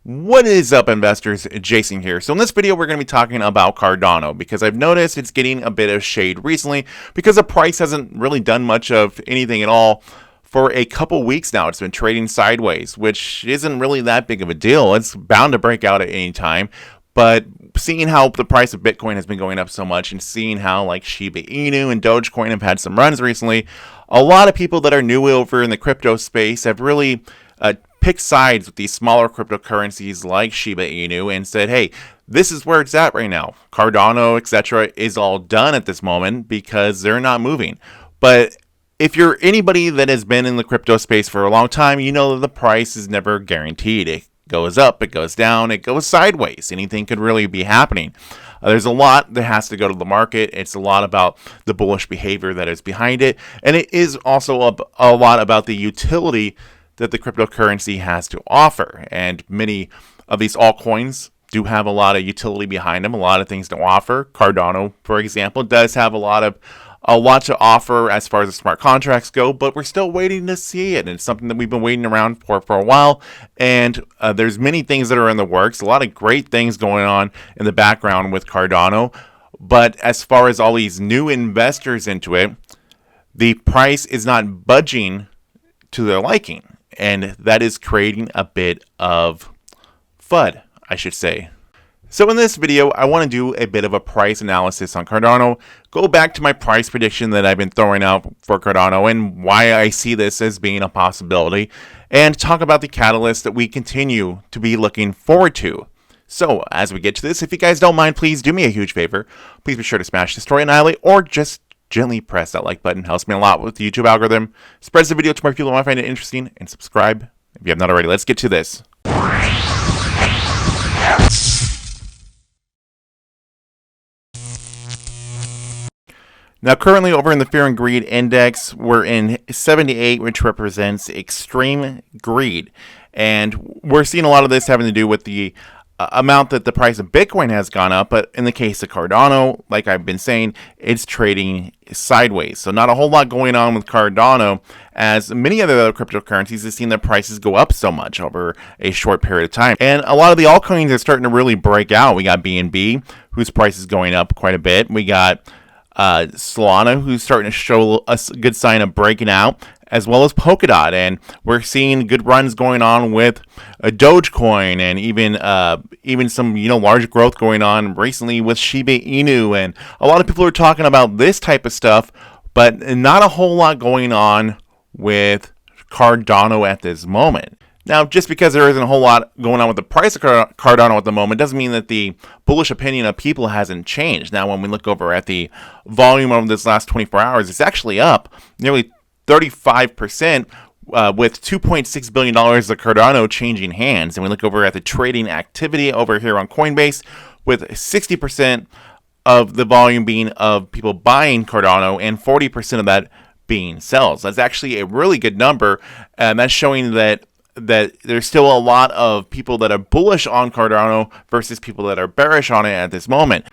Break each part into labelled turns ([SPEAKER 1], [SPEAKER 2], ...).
[SPEAKER 1] What is up, investors? Jason here. So in this video, we're going to be talking about Cardano because I've noticed it's getting a bit of shade recently because the price hasn't really done much of anything at all for a couple weeks now. It's been trading sideways, which isn't really that big of a deal. It's bound to break out at any time. But seeing how the price of Bitcoin has been going up so much and seeing how like Shiba Inu and Dogecoin have had some runs recently, a lot of people that are new over in the crypto space have really picked sides with these smaller cryptocurrencies like Shiba Inu and said, hey, this is where it's at right now. Cardano, etc. is all done at this moment because they're not moving. But if you're anybody that has been in the crypto space for a long time, you know that the price is never guaranteed. It goes up, it goes down, it goes sideways. Anything could really be happening. There's a lot that has to go to the market. It's a lot about the bullish behavior that is behind it. And it is also a lot about the utility that the cryptocurrency has to offer. And many of these altcoins do have a lot of utility behind them, a lot of things to offer. Cardano, for example, does have a lot to offer as far as the smart contracts go, but we're still waiting to see it. And it's something that we've been waiting around for a while. And there's many things that are in the works, a lot of great things going on in the background with Cardano. But as far as all these new investors into it, the price is not budging to their liking. And that is creating a bit of FUD, I should say. So in this video, I want to do a bit of a price analysis on Cardano, go back to my price prediction that I've been throwing out for Cardano and why I see this as being a possibility, and talk about the catalyst that we continue to be looking forward to. So as we get to this, if you guys don't mind, please do me a huge favor. Please be sure to smash the story annihilate or just gently press that like button. Helps me a lot with the YouTube algorithm. Spreads the video to more people who might find it interesting, and subscribe if you have not already. Let's get to this. Now, currently over in the Fear and Greed Index, we're in 78, which represents extreme greed. And we're seeing a lot of this having to do with the amount that the price of Bitcoin has gone up. But in the case of Cardano, like I've been saying, it's trading sideways. So not a whole lot going on with Cardano, as many of the other cryptocurrencies have seen their prices go up so much over a short period of time. And a lot of the altcoins are starting to really break out. We got BNB, whose price is going up quite a bit. We got Solana, who's starting to show a good sign of breaking out, as well as Polkadot, and we're seeing good runs going on with Dogecoin, and even some large growth going on recently with Shiba Inu, and a lot of people are talking about this type of stuff, but not a whole lot going on with Cardano at this moment. Now, just because there isn't a whole lot going on with the price of Cardano at the moment doesn't mean that the bullish opinion of people hasn't changed. Now, when we look over at the volume of this last 24 hours, it's actually up nearly 35%, with $2.6 billion of Cardano changing hands. And we look over at the trading activity over here on Coinbase, with 60% of the volume being of people buying Cardano and 40% of that being sells. That's actually a really good number, and that's showing that there's still a lot of people that are bullish on Cardano versus people that are bearish on it at this moment.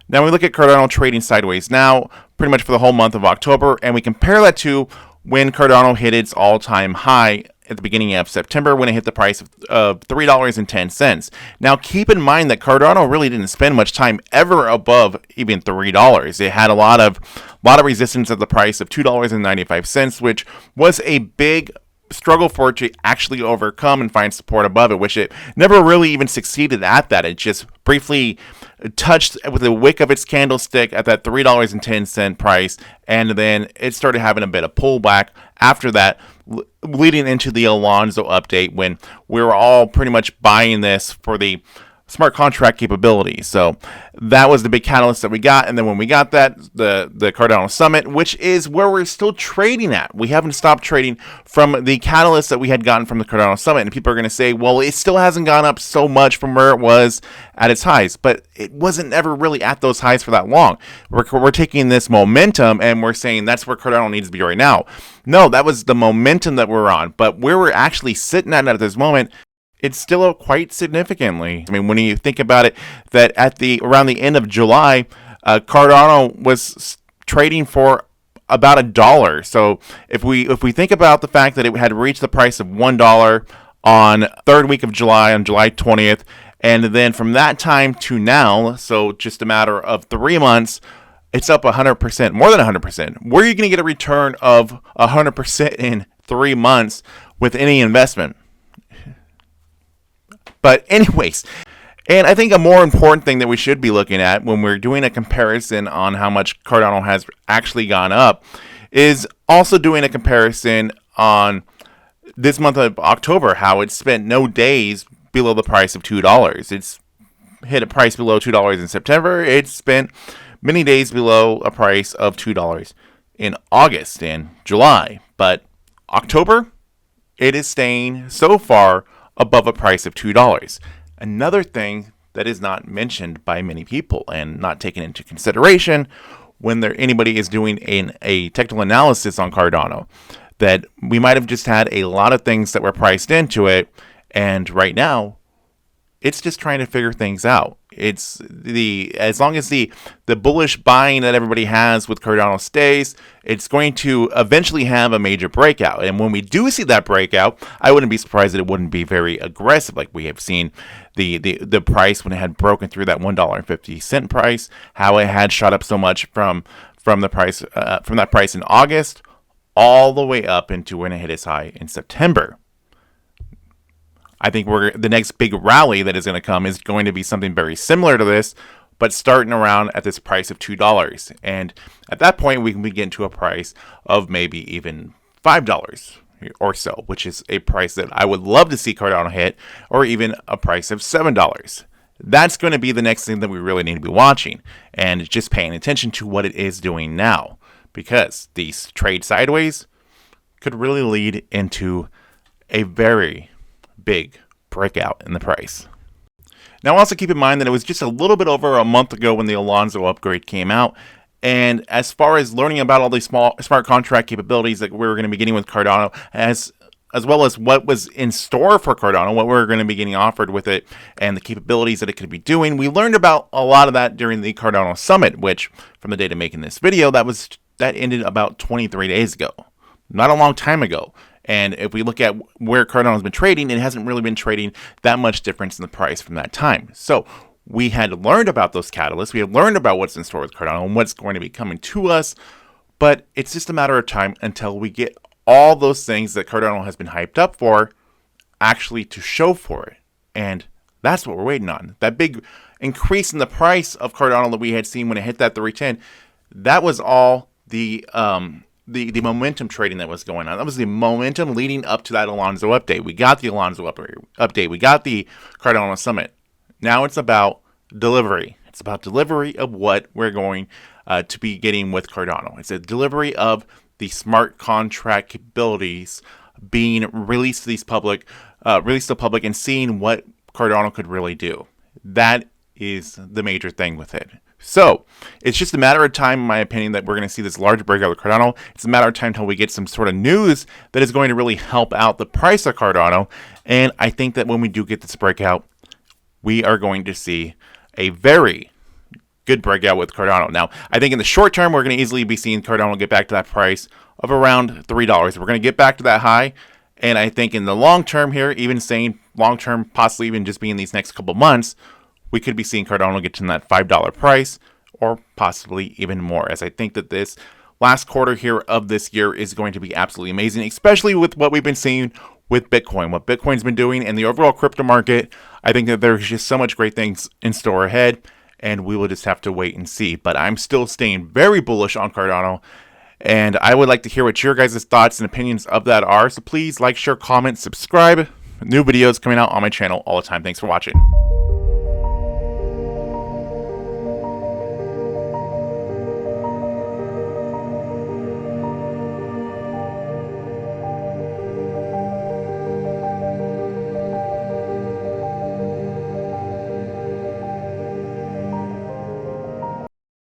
[SPEAKER 1] Now we look at Cardano trading sideways now, pretty much for the whole month of October, and we compare that to when Cardano hit its all-time high at the beginning of September, when it hit the price of $3.10. Now keep in mind that Cardano really didn't spend much time ever above even $3. It had a lot of resistance at the price of $2.95, which was a big struggle for it to actually overcome and find support above it, which it never really even succeeded at that. It just briefly touched with the wick of its candlestick at that $3.10 price, and then it started having a bit of pullback after that, leading into the Alonzo update when we were all pretty much buying this for the smart contract capability. So that was the big catalyst that we got. And then when we got that, the Cardano Summit, which is where we're still trading at. We haven't stopped trading from the catalyst that we had gotten from the Cardano Summit. And people are going to say, well, it still hasn't gone up so much from where it was at its highs. But it wasn't ever really at those highs for that long. We're taking this momentum and we're saying that's where Cardano needs to be right now. No, that was the momentum that we're on. But where we're actually sitting at this moment, it's still up quite significantly. I mean, when you think about it, that around the end of July, Cardano was trading for about $1. So if we think about the fact that it had reached the price of $1 on third week of July, on July 20th. And then from that time to now, so just a matter of 3 months, it's up 100%, more than 100%. Where are you going to get a return of 100% in 3 months with any investment? But anyways, and I think a more important thing that we should be looking at when we're doing a comparison on how much Cardano has actually gone up is also doing a comparison on this month of October, how it spent no days below the price of $2. It's hit a price below $2 in September. It spent many days below a price of $2 in August and July. But October, it is staying so far above a price of $2. Another thing that is not mentioned by many people and not taken into consideration when anybody is doing a technical analysis on Cardano, that we might have just had a lot of things that were priced into it, and right now it's just trying to figure things out. It's as long as the bullish buying that everybody has with Cardano stays, it's going to eventually have a major breakout. And when we do see that breakout, I wouldn't be surprised that it wouldn't be very aggressive, like we have seen the price when it had broken through that $1.50 price, how it had shot up so much from that price in August all the way up into when it hit its high in September. I think the next big rally that is going to come is going to be something very similar to this, but starting around at this price of $2. And at that point, we can begin to a price of maybe even $5 or so, which is a price that I would love to see Cardano hit, or even a price of $7. That's going to be the next thing that we really need to be watching, and just paying attention to what it is doing now, because these trade sideways could really lead into a very big breakout in the price. Now also keep in mind that it was just a little bit over a month ago when the Alonzo upgrade came out, and as far as learning about all these smart contract capabilities that we were going to be getting with Cardano, as well as what was in store for Cardano, what we were going to be getting offered with it, and the capabilities that it could be doing, we learned about a lot of that during the Cardano Summit, which from the date of making this video, that ended about 23 days ago, not a long time ago. And if we look at where Cardano has been trading, it hasn't really been trading that much difference in the price from that time. So we had learned about those catalysts. We had learned about what's in store with Cardano and what's going to be coming to us. But it's just a matter of time until we get all those things that Cardano has been hyped up for actually to show for it. And that's what we're waiting on. That big increase in the price of Cardano that we had seen when it hit that 310, that was all the momentum trading that was going on. That was the momentum leading up to that Alonzo update. We got the Alonzo update. We got the Cardano Summit. Now it's about delivery. It's about delivery of what we're going to be getting with Cardano. It's a delivery of the smart contract capabilities being released to the public, and seeing what Cardano could really do. That is the major thing with it. So it's just a matter of time, in my opinion, that we're going to see this large breakout with Cardano. It's a matter of time until we get some sort of news that is going to really help out the price of Cardano. And I think that when we do get this breakout, we are going to see a very good breakout with Cardano. Now, I think in the short term, we're going to easily be seeing Cardano get back to that price of around $3. We're going to get back to that high. And I think in the long term here, even saying long term, possibly even just being these next couple months, we could be seeing Cardano get to that $5 price, or possibly even more, as I think that this last quarter here of this year is going to be absolutely amazing, especially with what we've been seeing with Bitcoin, what Bitcoin's been doing, and the overall crypto market. I think that there's just so much great things in store ahead, and we will just have to wait and see. But I'm still staying very bullish on Cardano, and I would like to hear what your guys' thoughts and opinions of that are. So please like, share, comment, subscribe. New videos coming out on my channel all the time. Thanks for watching.